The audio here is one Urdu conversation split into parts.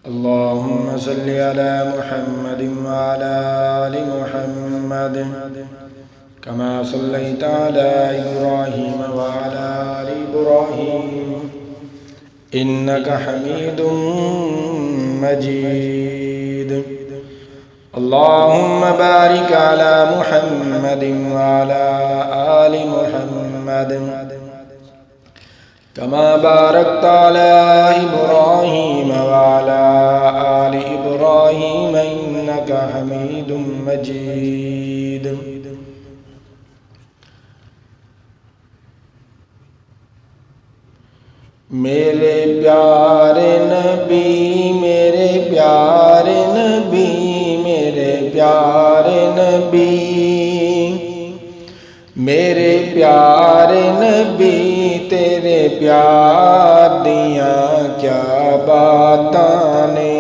اللهم صل على محمد وعلى آل محمد كما صليت على إبراهيم وعلى آل إبراهيم إنك حميد مجيد. اللهم بارك على محمد وعلى آل محمد كما باركت على إبراهيم وعلى آل إبراهيم إنك حميد مجيد. میرے پیارے نبی، میرے پیارے نبی، میرے پیارے نبی، میرے پیارے نبی، تیرے پیار دیاں کیا باتاں نے.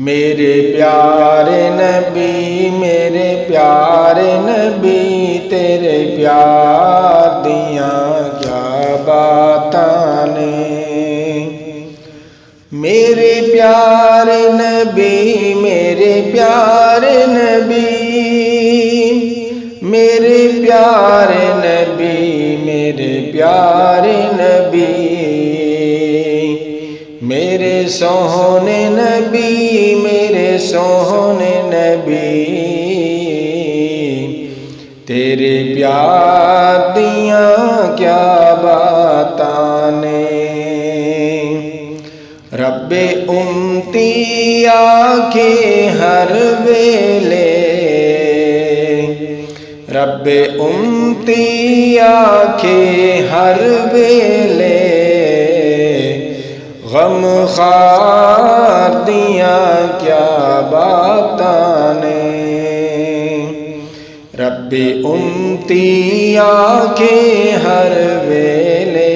میرے پیارے نبی، میرے پیارے نبی، تیرے پیار دیاں کیا باتاں نے. میرے پیارے نبی، میرے پیارے نبی، میرے پیارے نبی، میرے پیارے نبی، میرے سونے نبی، میرے سونے نبی، تیرے پیار دیاں کیا باتاں نے. رب امتی آکے ہر ویلے، رب امتی آکے ہر ویلے، غم خار دیاں کیا باتاں نے. رب امتی آکے ہر ویلے،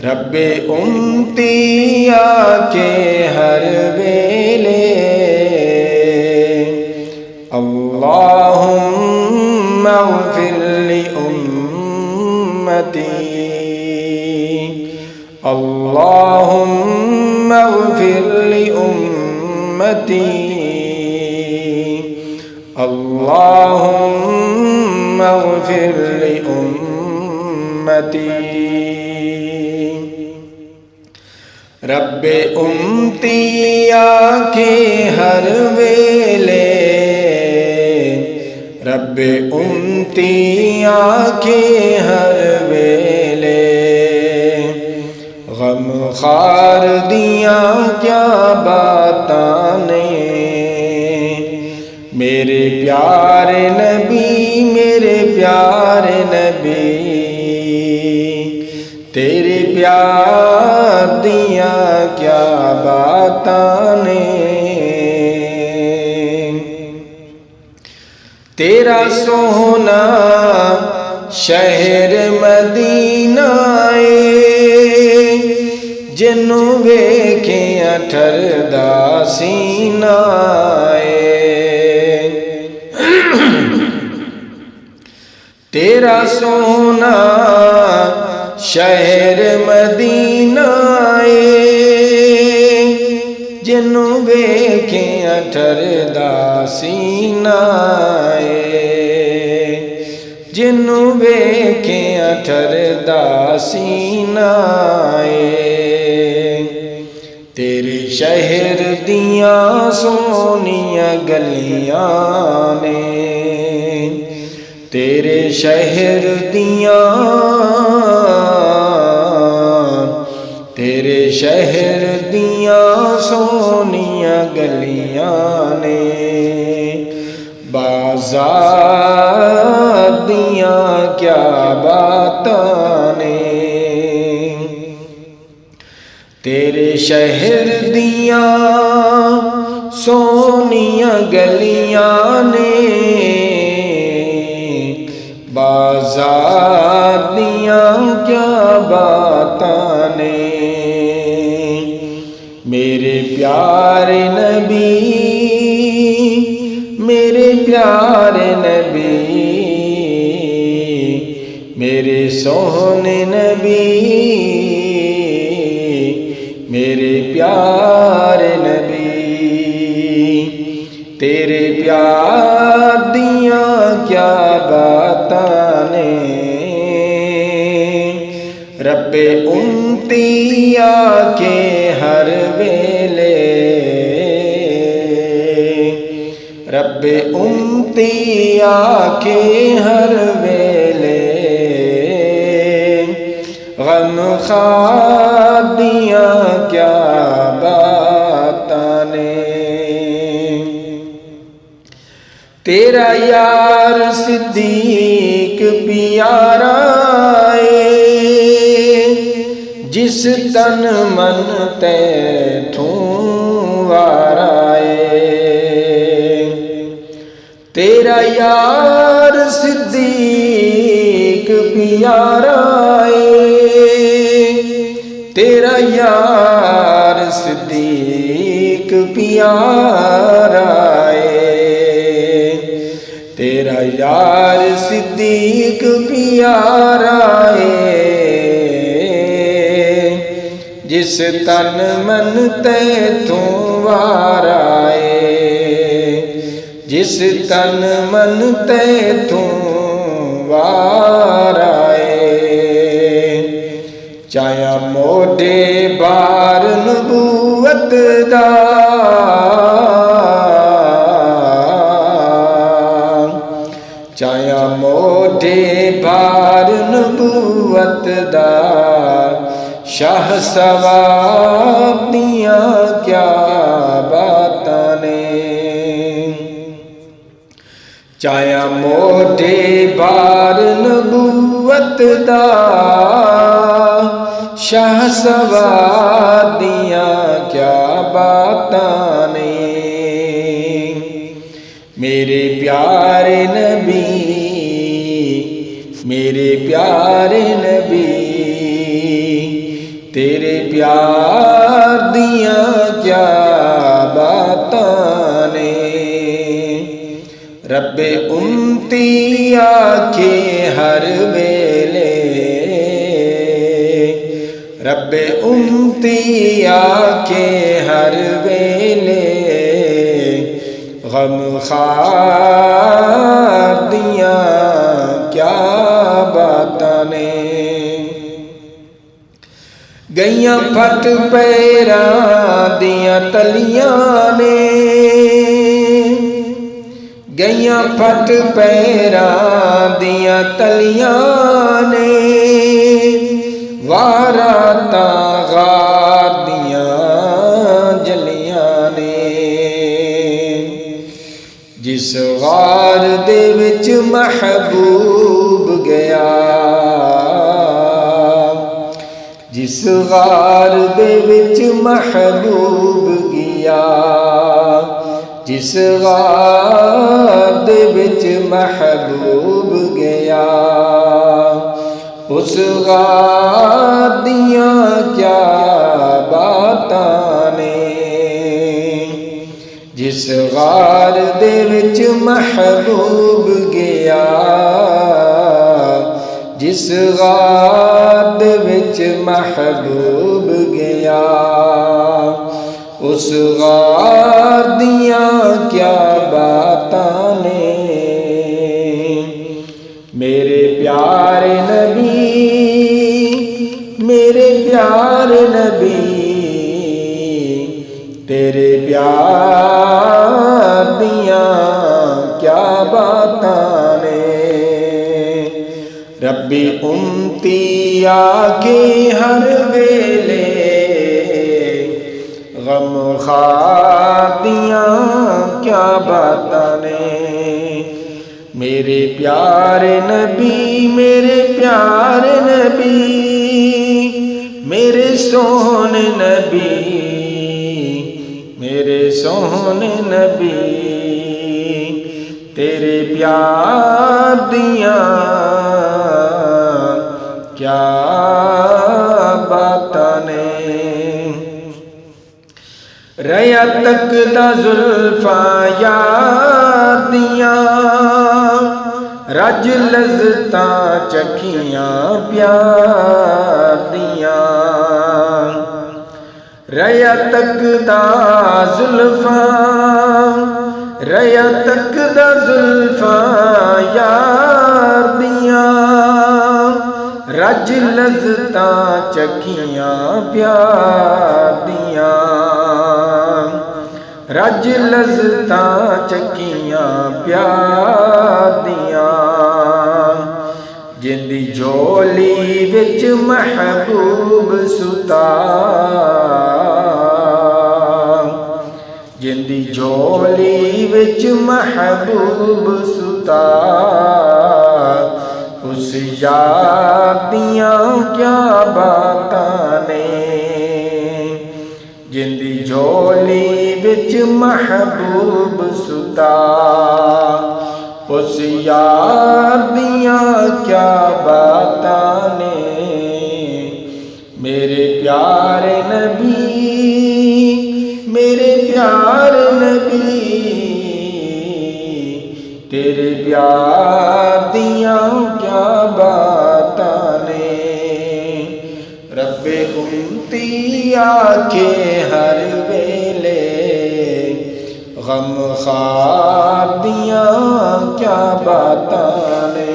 رب امتی آکے ہر ویلے، اللہم اغفر لأمتی، اللہم اغفر لأمتی، اللہم اغفر لأمتی. رب امتی آکے ہر ویلے، رب امتی آکے ہر ویلے، غم خار دیاں کیا باتاں نے. میرے پیارے نبی، میرے پیارے نبی، تیرے پیار دیاں کیا باتاں نے. تیرا سونا شہر مدینہ اے، جنوں ویکھیاں ٹھردا سینہ اے. تیرا سونا شہر مدینہ اے، جنوں ویکھیاں ٹھردا سینہ اے، جنوں ویکھیاں ٹھردا سینہ اے. تیرے شہر دیاں سونیاں گلیاں نے، تیرے شہر دیاں، تیرے شہر دیاں سونیاں گلیاں نے، بازار دیاں کیا باتاں نے. تیرے شہر دیاں سونیاں گلیاں نے، بازار دیاں کیا باتاں نے. میرے پیارے نبی، میرے پیارے نبی، میرے سونے نبی، پیارے نبی تیرے پیار دیاں کیا باتاں نے رب امتی آکے ہر ویلے رب امتی آکے ہر ویلے غم خوار دیاں کیا باتاں نے تیرا یار صدیق پیارا جس تن من تیتھوں وارائے تیرا یار صدیق پیارا تیرا یار صدیق پیارا تیرا یار صدیق پیارا جس تن من تیتھوں وارائے جس تن من تیتھوں وارائے چایا موڈے بار نبوت دا چایا موڈے بار نبوت دا شاہ سواب دیاں کیا باتاں نے چایا موڈے بار نبوت دا شاہ سواب دیاں کیا باتاں نے میرے پیارے نبی میرے پیارے نبی تیرے پیار دیاں کیا باتاں نے رب امتی آکے ہر ویلے رب امتی آکے ہر ویلے غم خوار دیاں کیا باتاں نے گئیاں پھٹ پیراں دیاں تلیاں نے گئیاں پھٹ پیراں دیاں تلیاں نے وارا تاں غار دیاں جلیاں نے جس غار دے وچ محبوب گیا جس غار دے وچ محبوب گیا جس غار دے وچ محبوب گیا اس غار دیاں کیا باتاں نے جس غار دے وچ محبوب گیا جس غار دے وچ محبوب گیا اس غار دیاں کیا باتاں نے میرے پیارے نبی میرے پیارے نبی تیرے پیار دیاں کیا باتاں نے ربی امتی آکے ہر ویلے غم خوار دیاں کیا باتاں نے میرے پیارے نبی میرے پیارے نبی میرے سونے نبی میرے سونے نبی تیرے پیار دیاں کیا باتاں نے ریا تک دا زلفاں یار دیاں رج لذتاں چکھیاں پیار دیاں ریا تکدا زلفاں ریا تکدا زلفاں یار دیاں رج لذتاں چکیاں پیار دیاں رج لذتاں چکیاں پیار دیاں جندی جولی وچ محبوب ستا جندی جولی وچ محبوب ستا اس یار دیاں کیا باتاں نے جندی جولی وچ محبوب ستا اس یار دیاں کیا باتاں نے میرے پیارے نبی میرے پیارے نبی تیرے پیار دیاں کیا باتاں نے رب امتی آکے ہر ویلے غم خوار دیاں کیا باتاں نے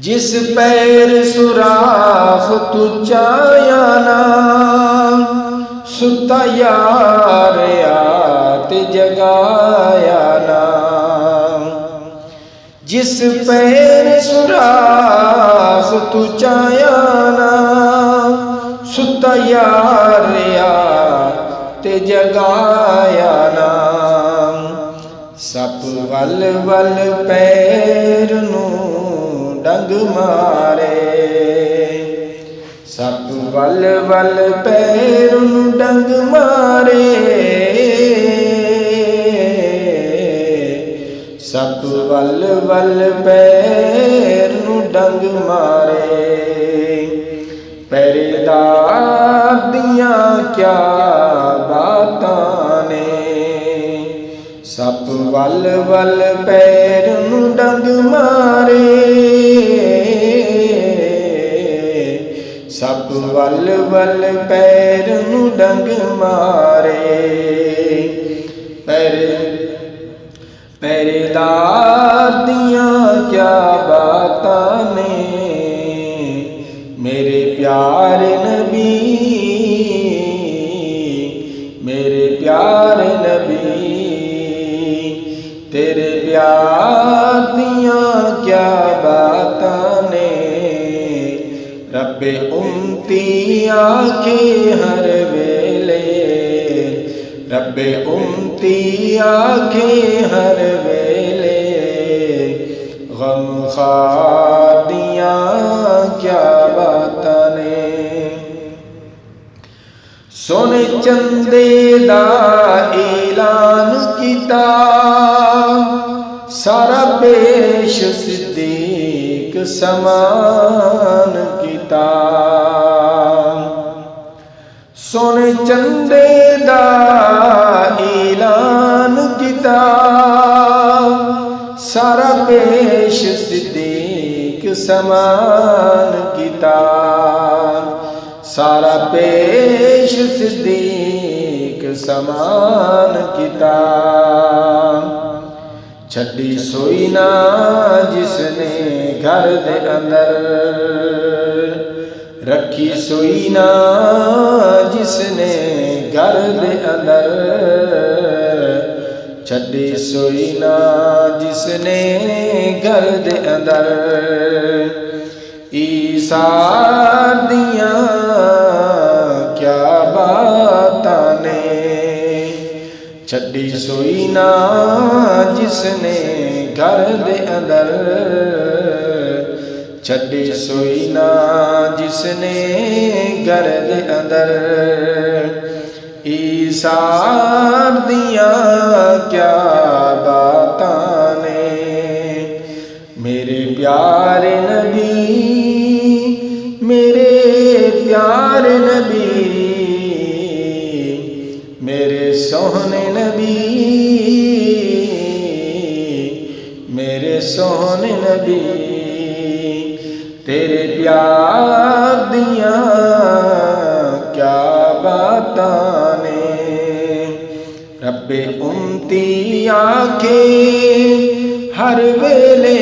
جس پیر سوراخ تو چایا نا ستا یار آت جگایا نا جس پیر سوراخ تو چایا نا ستا یار آت جگایا نا سپ ول ول پیر نو ڈنگ مارے سپ ول ول پیر نو ڈنگ مارے سپ ول ول پیر نو ڈنگ مارے پہریدار دیاں کیا باتاں نے سپ ول ول پیر نو ڈنگ مارے سپ ول ول پیر نو ڈنگ مارے پہریدار دیاں کیا باتاں نے میرے پیارے نبی میرے پیارے نبی تیرے پیار دیاں کیا باتاں نے رب امتی آکے ہر ویلے رب امتی آکے ہر ویلے غم خوار دیاں کیا باتاں نے سونے چندے دا اعلان کیتا سارا پیش صدیق سمان کیتا سونے چندے دا اعلان کیتا سارا پیش صدیق سمان کیتا سارا پیش صدیق سمان کیتا چھڈی سوئی نا جس نے گھر دے اندر رکھی سوئی نا جس نے گھر دے اندر چھڈی سوئی نا جس نے گھر دے اندر ایثار دیاں کیا باتاں نے چھڈی سوئی نا جس نے گھر دے اندر چھڈی سوئی نا جس نے گھر دے اندر ایثار دیاں کیا باتاں نے میرے پیارے نبی میرے پیارے نبی میرے سوہنے نبی میرے سوہنے نبی تیرے پیار دیاں کیا رب امتی آکے ہر ویلے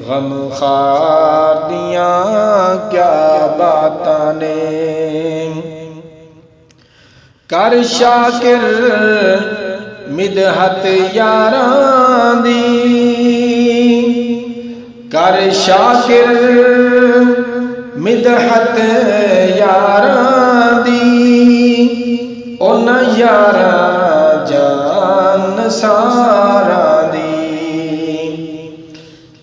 غم خار دیاں کیا باتاں نے کر شاکر مدحت یاراں دی کر شاکر مدحت یاراں دی انہاں یاراں جان ساراں دی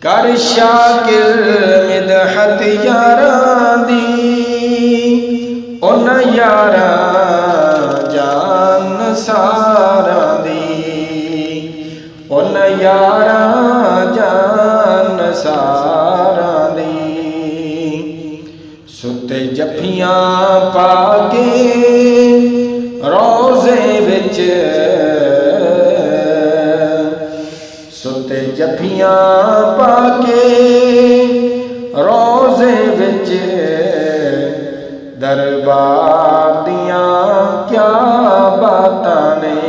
کر شاکر مدحت یاراں دی انہاں یاراں جان ساراں دی انہاں یاراں جان ساراں دی ستے جفیاں پا کے روزے وچ ستے جفیاں پا کے روزے وچ دربار دیاں کیا باتاں نے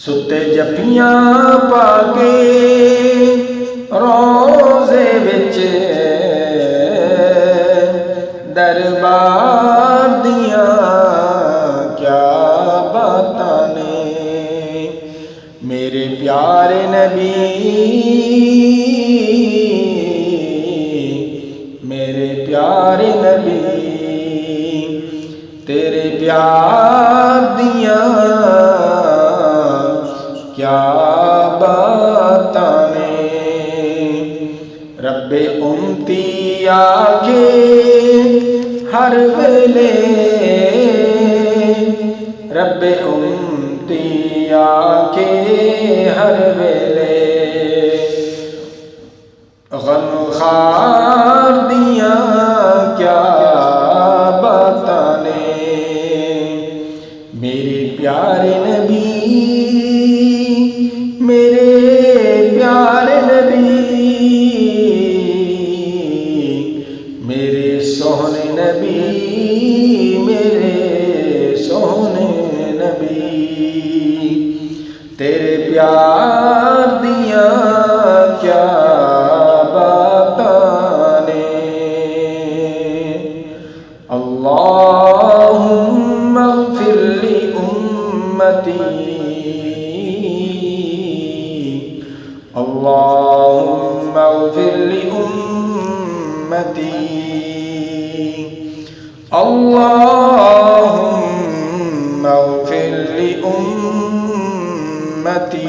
ستے جفیاں پا کے روزے وچ دربار دیاں کیا باتاں نے میرے پیارے نبی میرے پیارے نبی تیرے پیار دیاں کیا باتاں نے رب امتی آکے ہر ویلے رب امتی آکے ہر ویلے غم خار دیاں کیا باتاں نے میرے پیارے نبی میرے پیارے نبی میرے سونے نبی میرے سونے نبی تیرے پیار دیاں کیا باتاں نے اللہم اغفر لی امتی اللہم اغفر لی امتی اللہم اغفر لی امتی